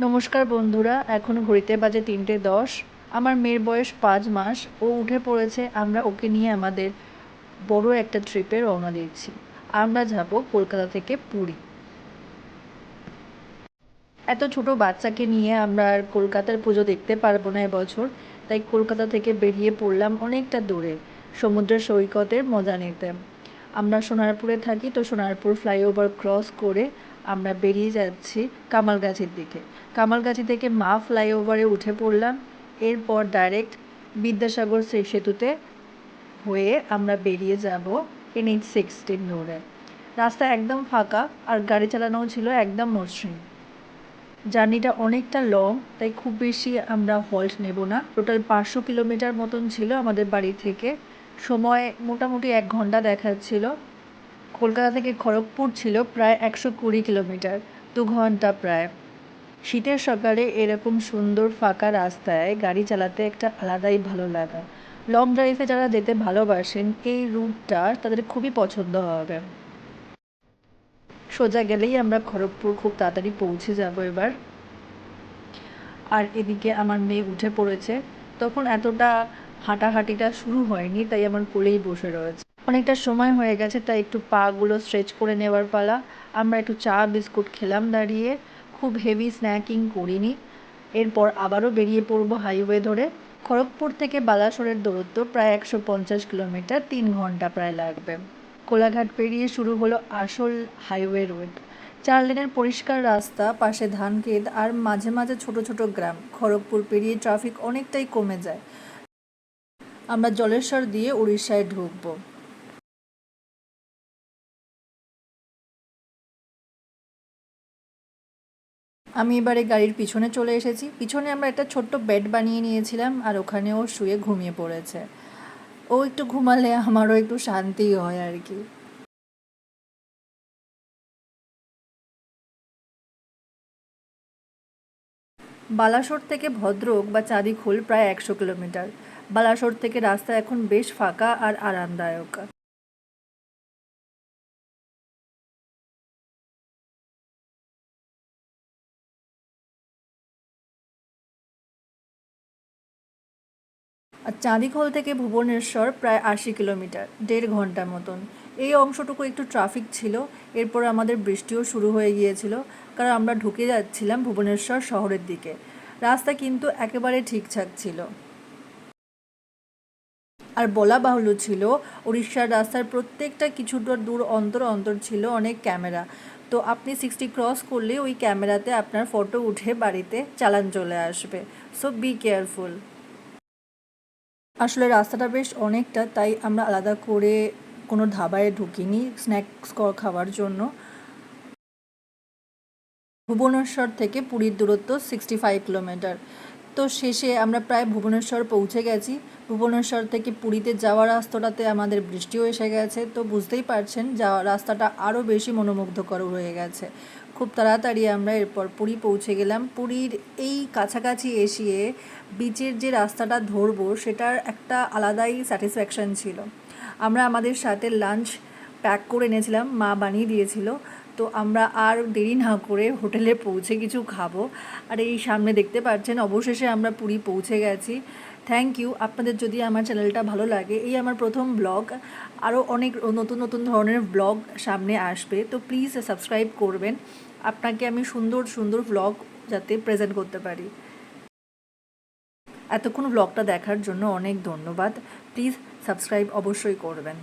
নমস্কার বন্ধুরা, এখন ঘড়িতে বাজে 3:10। আমার মেয়ের বয়স 5 মাস। ও উঠে পড়েছে। আমরা ওকে নিয়ে আমাদের বড় একটা ট্রিপে রওনা দিচ্ছি। আমরা যাব কলকাতা থেকে পুরী। এত ছোট বাচ্চাকে নিয়ে আমরা আর কলকাতার পুজো দেখতে পারবো না এবছর, তাই কলকাতা থেকে বেরিয়ে পড়লাম অনেকটা দূরে সমুদ্র সৈকতের মজা নিতে। আমরা সোনারপুরে থাকি, তো সোনারপুর ফ্লাইওভার ক্রস করে আমরা বেরিয়ে যাচ্ছি কামালগাছির দিকে। কামালগাছি থেকে মা ফ্লাইওভারে উঠে পড়লাম। এরপর ডাইরেক্ট বিদ্যাসাগর সেতুতে হয়ে আমরা বেরিয়ে যাব NH-16 ধরে। রাস্তা একদম ফাঁকা আর গাড়ি চালানোও ছিল একদম মসৃণ। জার্নিটা অনেকটা লং, তাই খুব বেশি আমরা হল্ট নেব না। টোটাল 500 কিলোমিটার মতন ছিল আমাদের বাড়ি থেকে। সময় মোটামুটি 1 ঘন্টা দেখাচ্ছিল। কলকাতা থেকে খড়গপুর ছিল প্রায় 120 কিলোমিটার, 2 ঘন্টা প্রায়। শীতের সকালে এরকম সুন্দর ফাঁকা রাস্তায় গাড়ি চালাতে একটা আলাদাই ভালো লাগা। লং ড্রাইভে যারা যেতে ভালোবাসেন এই রুটটা তাদের খুবই পছন্দ হবে। সোজা গেলেই আমরা খড়গপুর খুব তাড়াতাড়ি পৌঁছে যাব এবার। আর এদিকে আমার মেয়ে উঠে পড়েছে। তখন এতটা হাঁটাহাঁটিটা শুরু হয়নি, তাই আমার কোলেই বসে রয়েছে। অনেকটা সময় হয়ে গেছে, তাই একটু পাগুলো স্ট্রেচ করে নেওয়ার পালা। আমরা একটু চা বিস্কুট খেলাম দাঁড়িয়ে, খুব হেভি স্ন্যাকিং করিনি। এরপর আবারও বেরিয়ে পড়বো হাইওয়ে ধরে। খড়গপুর থেকে বালাসোরের দূরত্ব প্রায় 150 কিলোমিটার, 3 ঘন্টা প্রায় লাগবে। কোলাঘাট পেরিয়ে শুরু হলো আসল হাইওয়ে রোড। 4 লেনের পরিষ্কার রাস্তা, পাশে ধানক্ষেত আর মাঝে মাঝে ছোট ছোট গ্রাম। খড়গপুর পেরিয়ে ট্রাফিক অনেকটাই কমে যায়। আমরা জলেশ্বর দিয়ে উড়িষ্যায় ঢুকবো। আমি এবারে গাড়ির পিছনে চলে এসেছি। পিছনে আমরা একটা ছোট্ট বেড বানিয়ে নিয়েছিলাম আর ওখানে ও শুয়ে ঘুমিয়ে পড়েছে। ও একটু ঘুমালে আমারও একটু শান্তি হয় আর কি। বালাসোর থেকে ভদ্রক বা চাঁদিখোল প্রায় 100 কিলোমিটার। বালাসোর থেকে রাস্তা এখন বেশ ফাঁকা আর আরামদায়ক। আর চাঁদিখোল থেকে ভুবনেশ্বর প্রায় 80 কিলোমিটার, 1.5 ঘন্টা মতন। এই অংশটুকু একটু ট্রাফিক ছিল। এরপর আমাদের বৃষ্টিও শুরু হয়ে গিয়েছিল, কারণ আমরা ঢুকে যাচ্ছিলাম ভুবনেশ্বর শহরের দিকে। রাস্তা কিন্তু একেবারে ঠিকঠাক ছিল। আর বলা বাহুল্য ছিল, উড়িষ্যার রাস্তার প্রত্যেকটা কিছুটা দূর অন্তর অন্তর ছিল অনেক ক্যামেরা। তো আপনি 60 ক্রস করলে ওই ক্যামেরাতে আপনার ফটো উঠে বাড়িতে চালান চলে আসবে। So be careful. আসলে রাস্তাটা বেশ অনেকটা, তাই আমরা আলাদা করে কোনো ধাবায় ঢুকিনি স্ন্যাক্স খাওয়ার জন্য। ভুবনেশ্বর থেকে পুরীর দূরত্ব 65 কিলোমিটার। তো শেষে আমরা প্রায় ভুবনেশ্বর পৌঁছে গেছি। ভুবনেশ্বর থেকে পুরীতে যাওয়ার রাস্তাটাতে আমাদের বৃষ্টিও এসে গেছে, তো বুঝতেই পারছেন যাওয়ার রাস্তাটা আরও বেশি মনোমুগ্ধকর হয়ে গেছে। খুব তাড়াতাড়ি আমরা এরপর পুরী পৌঁছে গেলাম। পুরীর এই কাছাকাছি এসে বিচের যে রাস্তাটা ধরবো সেটার একটা আলাদাই স্যাটিসফ্যাকশান ছিল। আমরা আমাদের সাথে লাঞ্চ প্যাক করে এনেছিলাম, মা বানিয়ে দিয়েছিল। তো আমরা আর দেরি না করে হোটেলে পৌঁছে কিছু খাবো। আর এই সামনে দেখতে পাচ্ছেন অবশেষে আমরা পুরী পৌঁছে গেছি। Thank you. আপনাদের যদি আমার চ্যানেলটা ভালো লাগে, এই আমার প্রথম ব্লগ, আরও অনেক নতুন নতুন ধরনের ব্লগ সামনে আসবে, তো প্লিজ সাবস্ক্রাইব করবেন। আপনাকে আমি সুন্দর সুন্দর ব্লগ যাতে প্রেজেন্ট করতে পারি। এতক্ষণ ব্লগটা দেখার জন্য অনেক ধন্যবাদ। প্লিজ সাবস্ক্রাইব অবশ্যই করবেন।